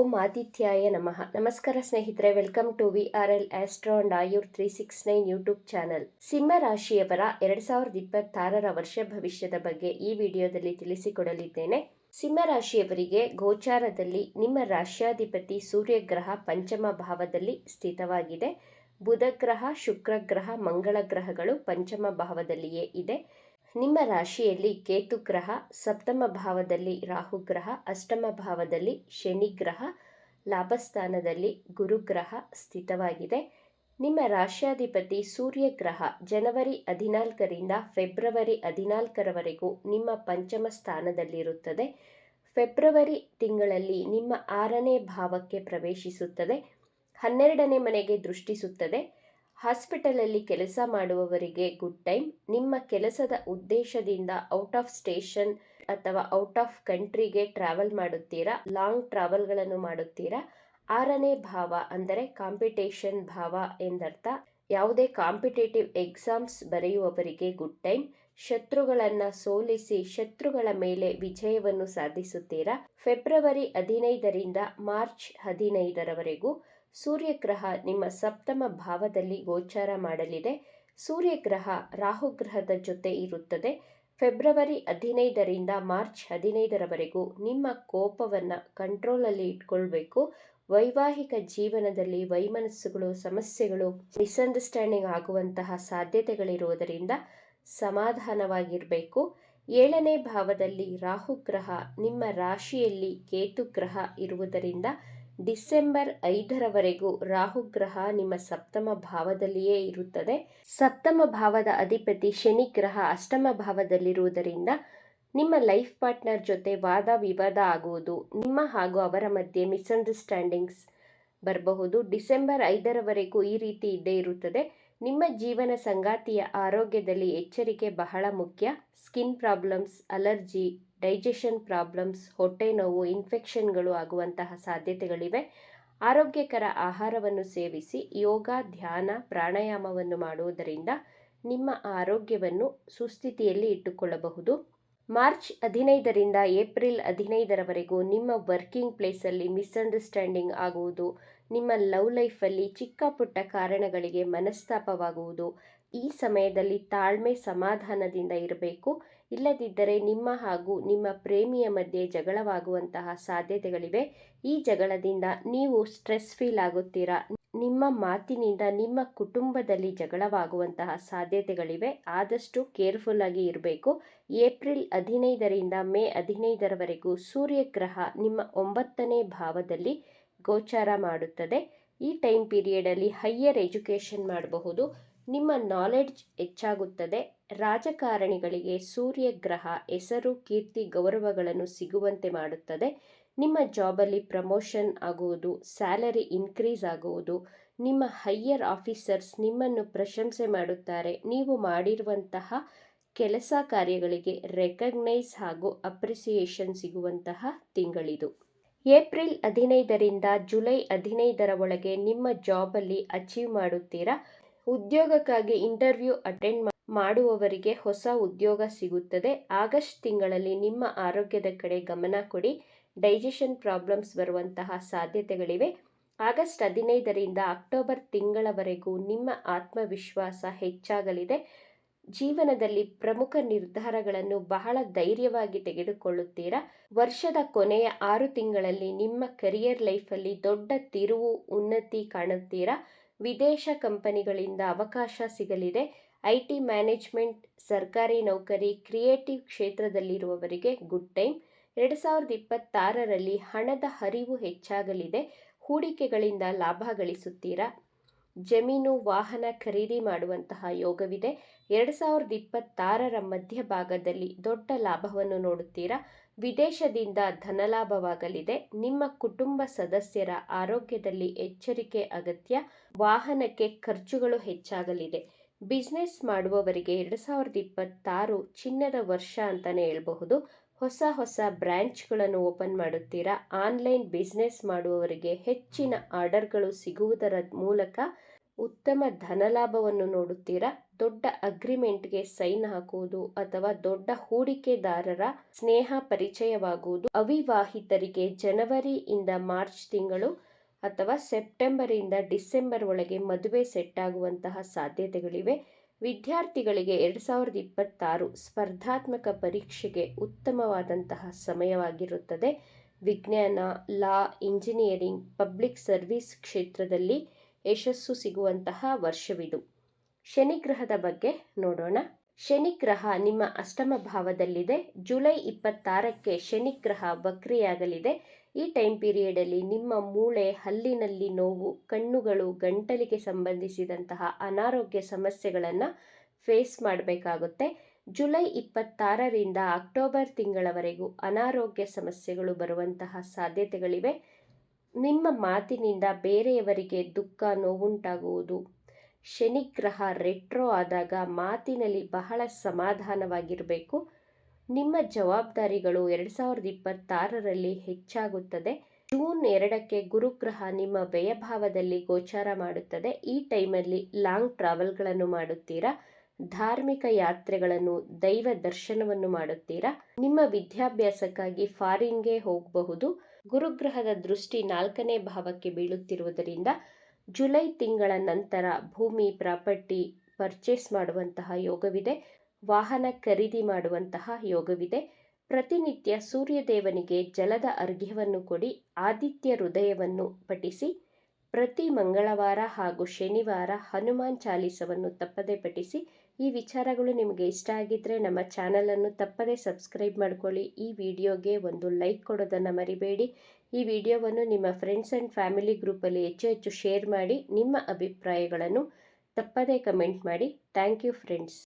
ಓಂ ಆದಿತ್ಯಾಯ ನಮಃ. ನಮಸ್ಕಾರ ಸ್ನೇಹಿತರೆ, welcome to VRL astro and Ayur 369 YouTube channel. ಸಿಂಹ ರಾಶಿಯವರ 2026ರ ವರ್ಷ ಭವಿಷ್ಯದ ಬಗ್ಗೆ ಈ ವಿಡಿಯೋದಲ್ಲಿ ತಿಳಿಸಿಕೊಡಲಿದ್ದೇನೆ. ಸಿಂಹ ರಾಶಿಯವರಿಗೆ ಗೋಚಾರದಲ್ಲಿ ನಿಮ್ಮ ರಾಶ್ಯಾಧಿಪತಿ ಸೂರ್ಯ ಗ್ರಹ ಪಂಚಮ ಭಾವದಲ್ಲಿ ಸ್ಥಿತವಾಗಿದೆ. ಬುಧ ಗ್ರಹ, ಶುಕ್ರ ಗ್ರಹ, ಮಂಗಳ ಗ್ರಹಗಳು ಪಂಚಮ ಭಾವದಲ್ಲಿಯೇ ಇದೆ. ನಿಮ್ಮ ರಾಶಿಯಲ್ಲಿ ಕೇತು ಗ್ರಹ, ಸಪ್ತಮ ಭಾವದಲ್ಲಿ ರಾಹು ಗ್ರಹ, ಅಷ್ಟಮ ಭಾವದಲ್ಲಿ ಶನಿ ಗ್ರಹ, ಲಾಭಸ್ಥಾನದಲ್ಲಿ ಗುರುಗ್ರಹ ಸ್ಥಿತವಾಗಿದೆ. ನಿಮ್ಮ ರಾಶ್ಯಾಧಿಪತಿ ಸೂರ್ಯ ಗ್ರಹ ಜನವರಿ 14ರಿಂದ ಫೆಬ್ರವರಿ 14ರವರೆಗೂ ನಿಮ್ಮ ಪಂಚಮ ಸ್ಥಾನದಲ್ಲಿರುತ್ತದೆ. ಫೆಬ್ರವರಿ ತಿಂಗಳಲ್ಲಿ ನಿಮ್ಮ 6ನೇ ಭಾವಕ್ಕೆ ಪ್ರವೇಶಿಸುತ್ತದೆ. 12ನೇ ಮನೆಗೆ ದೃಷ್ಟಿಸುತ್ತದೆ. ಹಾಸ್ಪಿಟಲಲ್ಲಿ ಕೆಲಸ ಮಾಡುವವರಿಗೆ ಗುಡ್ ಟೈಮ್. ನಿಮ್ಮ ಕೆಲಸದ ಉದ್ದೇಶದಿಂದ ಔಟ್ ಆಫ್ ಸ್ಟೇಷನ್ ಅಥವಾ ಔಟ್ ಆಫ್ ಕಂಟ್ರಿಗೆ ಟ್ರಾವೆಲ್ ಮಾಡುತ್ತೀರಾ, ಲಾಂಗ್ ಟ್ರಾವೆಲ್ಗಳನ್ನು ಮಾಡುತ್ತೀರಾ. 6ನೇ ಭಾವ ಅಂದರೆ ಕಾಂಪಿಟೇಷನ್ ಭಾವ ಎಂದರ್ಥ. ಯಾವುದೇ ಕಾಂಪಿಟೇಟಿವ್ ಎಕ್ಸಾಮ್ಸ್ ಬರೆಯುವವರಿಗೆ ಗುಡ್ ಟೈಮ್. ಶತ್ರುಗಳನ್ನು ಸೋಲಿಸಿ ಶತ್ರುಗಳ ಮೇಲೆ ವಿಜಯವನ್ನು ಸಾಧಿಸುತ್ತೀರಾ. ಫೆಬ್ರವರಿ 15ರಿಂದ ಮಾರ್ಚ್ 15ರವರೆಗೂ ಸೂರ್ಯಗ್ರಹ ನಿಮ್ಮ ಸಪ್ತಮ ಭಾವದಲ್ಲಿ ಗೋಚಾರ ಮಾಡಲಿದೆ. ಸೂರ್ಯಗ್ರಹ ರಾಹುಗ್ರಹದ ಜೊತೆ ಇರುತ್ತದೆ. ಫೆಬ್ರವರಿ 15ರಿಂದ ಮಾರ್ಚ್ 15ರವರೆಗೂ ನಿಮ್ಮ ಕೋಪವನ್ನು ಕಂಟ್ರೋಲಲ್ಲಿ ಇಟ್ಕೊಳ್ಬೇಕು. ವೈವಾಹಿಕ ಜೀವನದಲ್ಲಿ ವೈಮನಸ್ಸುಗಳು, ಸಮಸ್ಯೆಗಳು, ಮಿಸ್ಅಂಡರ್ಸ್ಟ್ಯಾಂಡಿಂಗ್ ಆಗುವಂತಹ ಸಾಧ್ಯತೆಗಳಿರುವುದರಿಂದ ಸಮಾಧಾನವಾಗಿರಬೇಕು. 7ನೇ ಭಾವದಲ್ಲಿ ರಾಹುಗ್ರಹ, ನಿಮ್ಮ ರಾಶಿಯಲ್ಲಿ ಕೇತು ಗ್ರಹ ಇರುವುದರಿಂದ ಡಿಸೆಂಬರ್ 5ರವರೆಗೂ ರಾಹುಗ್ರಹ ನಿಮ್ಮ ಸಪ್ತಮ ಭಾವದಲ್ಲಿಯೇ ಇರುತ್ತದೆ. ಸಪ್ತಮ ಭಾವದ ಅಧಿಪತಿ ಶನಿ ಗ್ರಹ ಅಷ್ಟಮ ಭಾವದಲ್ಲಿರುವುದರಿಂದ ನಿಮ್ಮ ಲೈಫ್ ಪಾರ್ಟ್ನರ್ ಜೊತೆ ವಾದ ವಿವಾದ ಆಗುವುದು, ನಿಮ್ಮ ಹಾಗೂ ಅವರ ಮಧ್ಯೆ ಮಿಸ್ಅಂಡರ್ಸ್ಟ್ಯಾಂಡಿಂಗ್ಸ್ ಬರಬಹುದು. ಡಿಸೆಂಬರ್ 5ರವರೆಗೂ ಈ ರೀತಿ ಇದ್ದೇ ಇರುತ್ತದೆ. ನಿಮ್ಮ ಜೀವನ ಸಂಗಾತಿಯ ಆರೋಗ್ಯದಲ್ಲಿ ಎಚ್ಚರಿಕೆ ಬಹಳ ಮುಖ್ಯ. Skin problems, allergy, digestion problems, ಹೊಟ್ಟೆ ನೋವು, ಇನ್ಫೆಕ್ಷನ್ಗಳು ಆಗುವಂತಹ ಸಾಧ್ಯತೆಗಳಿವೆ. ಆರೋಗ್ಯಕರ ಆಹಾರವನ್ನು ಸೇವಿಸಿ ಯೋಗ, ಧ್ಯಾನ, ಪ್ರಾಣಾಯಾಮವನ್ನು ಮಾಡುವುದರಿಂದ ನಿಮ್ಮ ಆರೋಗ್ಯವನ್ನು ಸುಸ್ಥಿತಿಯಲ್ಲಿ ಇಟ್ಟುಕೊಳ್ಳಬಹುದು. ಮಾರ್ಚ್ 15ರಿಂದ ಏಪ್ರಿಲ್ 15ರವರೆಗೂ ನಿಮ್ಮ ವರ್ಕಿಂಗ್ ಪ್ಲೇಸಲ್ಲಿ ಮಿಸ್ಅಂಡರ್ಸ್ಟ್ಯಾಂಡಿಂಗ್ ಆಗುವುದು, ನಿಮ್ಮ ಲವ್ ಲೈಫಲ್ಲಿ ಚಿಕ್ಕ ಪುಟ್ಟ ಕಾರಣಗಳಿಗೆ ಮನಸ್ತಾಪವಾಗುವುದು. ಈ ಸಮಯದಲ್ಲಿ ತಾಳ್ಮೆ, ಸಮಾಧಾನದಿಂದ ಇರಬೇಕು. ಇಲ್ಲದಿದ್ದರೆ ನಿಮ್ಮ ಹಾಗೂ ನಿಮ್ಮ ಪ್ರೇಮಿಯ ಮಧ್ಯೆ ಜಗಳವಾಗುವಂತಹ ಸಾಧ್ಯತೆಗಳಿವೆ. ಈ ಜಗಳದಿಂದ ನೀವು ಸ್ಟ್ರೆಸ್ ಫೀಲ್ ಆಗುತ್ತೀರಾ. ನಿಮ್ಮ ಮಾತಿನಿಂದ ನಿಮ್ಮ ಕುಟುಂಬದಲ್ಲಿ ಜಗಳವಾಗುವಂತಹ ಸಾಧ್ಯತೆಗಳಿವೆ. ಆದಷ್ಟು ಕೇರ್ಫುಲ್ ಆಗಿ ಇರಬೇಕು. ಏಪ್ರಿಲ್ 15ರಿಂದ ಮೇ 15ರವರೆಗೂ ಸೂರ್ಯಗ್ರಹ ನಿಮ್ಮ 9ನೇ ಭಾವದಲ್ಲಿ ಗೋಚಾರ ಮಾಡುತ್ತದೆ. ಈ ಟೈಮ್ ಪೀರಿಯಡಲ್ಲಿ ಹೈಯರ್ ಎಜುಕೇಷನ್ ಮಾಡಬಹುದು. ನಿಮ್ಮ ನಾಲೆಡ್ಜ್ ಹೆಚ್ಚಾಗುತ್ತದೆ. ರಾಜಕಾರಣಿಗಳಿಗೆ ಸೂರ್ಯಗ್ರಹ ಹೆಸರು, ಕೀರ್ತಿ, ಗೌರವಗಳನ್ನು ಸಿಗುವಂತೆ ಮಾಡುತ್ತದೆ. ನಿಮ್ಮ ಜಾಬಲ್ಲಿ ಪ್ರಮೋಷನ್ ಆಗುವುದು, ಸ್ಯಾಲರಿ ಇನ್ಕ್ರೀಸ್ ಆಗುವುದು. ನಿಮ್ಮ ಹೈಯರ್ ಆಫೀಸರ್ಸ್ ನಿಮ್ಮನ್ನು ಪ್ರಶಂಸೆ ಮಾಡುತ್ತಾರೆ. ನೀವು ಮಾಡಿರುವಂತಹ ಕೆಲಸ ಕಾರ್ಯಗಳಿಗೆ ರೆಕಗ್ನೈಸ್ ಹಾಗೂ ಅಪ್ರಿಸಿಯೇಷನ್ ಸಿಗುವಂತಹ ತಿಂಗಳಿದು. ಏಪ್ರಿಲ್ 15ರಿಂದ ಜುಲೈ 15ರ ಒಳಗೆ ನಿಮ್ಮ ಜಾಬಲ್ಲಿ ಅಚೀವ್ ಮಾಡುತ್ತೀರಾ. ಉದ್ಯೋಗಕ್ಕಾಗಿ ಇಂಟರ್ವ್ಯೂ ಅಟೆಂಡ್ ಮಾಡುವವರಿಗೆ ಹೊಸ ಉದ್ಯೋಗ ಸಿಗುತ್ತದೆ. ಆಗಸ್ಟ್ ತಿಂಗಳಲ್ಲಿ ನಿಮ್ಮ ಆರೋಗ್ಯದ ಕಡೆ ಗಮನ ಕೊಡಿ. ಡೈಜೆಷನ್ ಪ್ರಾಬ್ಲಮ್ಸ್ ಬರುವಂತಹ ಸಾಧ್ಯತೆಗಳಿವೆ. ಆಗಸ್ಟ್ 15ರಿಂದ ಅಕ್ಟೋಬರ್ ತಿಂಗಳವರೆಗೂ ನಿಮ್ಮ ಆತ್ಮವಿಶ್ವಾಸ ಹೆಚ್ಚಾಗಲಿದೆ. ಜೀವನದಲ್ಲಿ ಪ್ರಮುಖ ನಿರ್ಧಾರಗಳನ್ನು ಬಹಳ ಧೈರ್ಯವಾಗಿ ತೆಗೆದುಕೊಳ್ಳುತ್ತೀರಾ. ವರ್ಷದ ಕೊನೆಯ 6 ತಿಂಗಳಲ್ಲಿ ನಿಮ್ಮ ಕರಿಯರ್ ಲೈಫಲ್ಲಿ ದೊಡ್ಡ ತಿರುವು, ಉನ್ನತಿ ಕಾಣುತ್ತೀರಾ. ವಿದೇಶ ಕಂಪನಿಗಳಿಂದ ಅವಕಾಶ ಸಿಗಲಿದೆ. IT ಮ್ಯಾನೇಜ್ಮೆಂಟ್, ಸರ್ಕಾರಿ ನೌಕರಿ, ಕ್ರಿಯೇಟಿವ್ ಕ್ಷೇತ್ರದಲ್ಲಿರುವವರಿಗೆ ಗುಡ್ ಟೈಮ್. 2026ರಲ್ಲಿ ಹಣದ ಹರಿವು ಹೆಚ್ಚಾಗಲಿದೆ. ಹೂಡಿಕೆಗಳಿಂದ ಲಾಭ ಗಳಿಸುತ್ತೀರಾ. ಜಮೀನು, ವಾಹನ ಖರೀದಿ ಮಾಡುವಂತಹ ಯೋಗವಿದೆ. 2026ರ ಮಧ್ಯಭಾಗದಲ್ಲಿ ದೊಡ್ಡ ಲಾಭವನ್ನು ನೋಡುತ್ತೀರಾ. ವಿದೇಶದಿಂದ ಧನಲಾಭವಾಗಲಿದೆ. ನಿಮ್ಮ ಕುಟುಂಬ ಸದಸ್ಯರ ಆರೋಗ್ಯದಲ್ಲಿ ಎಚ್ಚರಿಕೆ ಅಗತ್ಯ. ವಾಹನಕ್ಕೆ ಖರ್ಚುಗಳು ಹೆಚ್ಚಾಗಲಿದೆ. ಬಿಸ್ನೆಸ್ ಮಾಡುವವರಿಗೆ 2026 ಚಿನ್ನದ ವರ್ಷ ಅಂತಾನೆ ಹೇಳಬಹುದು. ಹೊಸ ಬ್ರ್ಯಾಂಚ್ಗಳನ್ನು ಓಪನ್ ಮಾಡುತ್ತೀರಾ. ಆನ್ಲೈನ್ ಬಿಸ್ನೆಸ್ ಮಾಡುವವರಿಗೆ ಹೆಚ್ಚಿನ ಆರ್ಡರ್ಗಳು ಸಿಗುವುದರ ಮೂಲಕ ಉತ್ತಮ ಧನಲಾಭವನ್ನು ನೋಡುತ್ತೀರಾ. ದೊಡ್ಡ ಅಗ್ರಿಮೆಂಟ್ಗೆ ಸೈನ್ ಹಾಕುವುದು ಅಥವಾ ದೊಡ್ಡ ಹೂಡಿಕೆದಾರರ ಸ್ನೇಹ ಪರಿಚಯವಾಗುವುದು. ಅವಿವಾಹಿತರಿಗೆ ಜನವರಿಯಿಂದ ಮಾರ್ಚ್ ತಿಂಗಳು ಅಥವಾ ಸೆಪ್ಟೆಂಬರಿಂದ ಡಿಸೆಂಬರ್ ಒಳಗೆ ಮದುವೆ ಸೆಟ್ ಆಗುವಂತಹ ಸಾಧ್ಯತೆಗಳಿವೆ. ವಿದ್ಯಾರ್ಥಿಗಳಿಗೆ 2026 ಸ್ಪರ್ಧಾತ್ಮಕ ಪರೀಕ್ಷೆಗೆ ಉತ್ತಮವಾದಂತಹ ಸಮಯವಾಗಿರುತ್ತದೆ. ವಿಜ್ಞಾನ, ಲಾ, ಇಂಜಿನಿಯರಿಂಗ್, ಪಬ್ಲಿಕ್ ಸರ್ವಿಸ್ ಕ್ಷೇತ್ರದಲ್ಲಿ ಯಶಸ್ಸು ಸಿಗುವಂತಹ ವರ್ಷವಿದು. ಶನಿಗ್ರಹದ ಬಗ್ಗೆ ನೋಡೋಣ. ಶನಿಗ್ರಹ ನಿಮ್ಮ ಅಷ್ಟಮ ಭಾವದಲ್ಲಿದೆ. ಜುಲೈ 26ಕ್ಕೆ ಶನಿಗ್ರಹ ವಕ್ರಿಯಾಗಲಿದೆ. ಈ ಟೈಮ್ ಪೀರಿಯಡಲ್ಲಿ ನಿಮ್ಮ ಮೂಳೆ, ಹಲ್ಲಿನಲ್ಲಿ ನೋವು, ಕಣ್ಣುಗಳು, ಗಂಟಲಿಗೆ ಸಂಬಂಧಿಸಿದಂತಹ ಅನಾರೋಗ್ಯ ಸಮಸ್ಯೆಗಳನ್ನು ಫೇಸ್ ಮಾಡಬೇಕಾಗುತ್ತೆ. ಜುಲೈ 26ರಿಂದ ಅಕ್ಟೋಬರ್ ತಿಂಗಳವರೆಗೂ ಅನಾರೋಗ್ಯ ಸಮಸ್ಯೆಗಳು ಬರುವಂತಹ ಸಾಧ್ಯತೆಗಳಿವೆ. ನಿಮ್ಮ ಮಾತಿನಿಂದ ಬೇರೆಯವರಿಗೆ ದುಃಖ, ನೋವುಂಟಾಗುವುದು. ಶನಿಗ್ರಹ ರೆಟ್ರೋ ಆದಾಗ ಮಾತಿನಲ್ಲಿ ಬಹಳ ಸಮಾಧಾನವಾಗಿರಬೇಕು. ನಿಮ್ಮ ಜವಾಬ್ದಾರಿಗಳು 2026ರಲ್ಲಿ ಹೆಚ್ಚಾಗುತ್ತದೆ. ಜೂನ್ 2ಕ್ಕೆ ಗುರುಗ್ರಹ ನಿಮ್ಮ ವ್ಯಯಭಾವದಲ್ಲಿ ಗೋಚಾರ ಮಾಡುತ್ತದೆ. ಈ ಟೈಮಲ್ಲಿ ಲಾಂಗ್ ಟ್ರಾವೆಲ್ಗಳನ್ನು ಮಾಡುತ್ತೀರಾ. ಧಾರ್ಮಿಕ ಯಾತ್ರೆಗಳನ್ನು, ದೈವ ದರ್ಶನವನ್ನು ಮಾಡುತ್ತೀರಾ. ನಿಮ್ಮ ವಿದ್ಯಾಭ್ಯಾಸಕ್ಕಾಗಿ ಫಾರಿನ್ಗೆ ಹೋಗಬಹುದು. ಗುರುಗ್ರಹದ ದೃಷ್ಟಿ 4ನೇ ಭಾವಕ್ಕೆ ಬೀಳುತ್ತಿರುವುದರಿಂದ ಜುಲೈ ತಿಂಗಳ ನಂತರ ಭೂಮಿ, ಪ್ರಾಪರ್ಟಿ ಪರ್ಚೇಸ್ ಮಾಡುವಂತಹ ಯೋಗವಿದೆ. ವಾಹನ ಖರೀದಿ ಮಾಡುವಂತಹ ಯೋಗವಿದೆ. ಪ್ರತಿನಿತ್ಯ ಸೂರ್ಯದೇವನಿಗೆ ಜಲದ ಅರ್ಘ್ಯವನ್ನು ಕೊಡಿ. ಆದಿತ್ಯ ಹೃದಯವನ್ನು ಪಠಿಸಿ. ಪ್ರತಿ ಮಂಗಳವಾರ ಹಾಗೂ ಶನಿವಾರ ಹನುಮಾನ್ ಚಾಲೀಸವನ್ನು ತಪ್ಪದೇ ಪಠಿಸಿ. ಈ ವಿಚಾರಗಳು ನಿಮಗೆ ಇಷ್ಟ ಆಗಿದ್ದರೆ ನಮ್ಮ ಚಾನಲನ್ನು ತಪ್ಪದೇ ಸಬ್ಸ್ಕ್ರೈಬ್ ಮಾಡ್ಕೊಳ್ಳಿ. ಈ ವಿಡಿಯೋಗೆ ಒಂದು ಲೈಕ್ ಕೊಡೋದನ್ನು ಮರಿಬೇಡಿ. ಈ ವಿಡಿಯೋವನ್ನು ನಿಮ್ಮ ಫ್ರೆಂಡ್ಸ್ ಆ್ಯಂಡ್ ಫ್ಯಾಮಿಲಿ ಗ್ರೂಪಲ್ಲಿ ಹೆಚ್ಚು ಹೆಚ್ಚು ಶೇರ್ ಮಾಡಿ. ನಿಮ್ಮ ಅಭಿಪ್ರಾಯಗಳನ್ನು ತಪ್ಪದೇ ಕಮೆಂಟ್ ಮಾಡಿ. Thank you friends.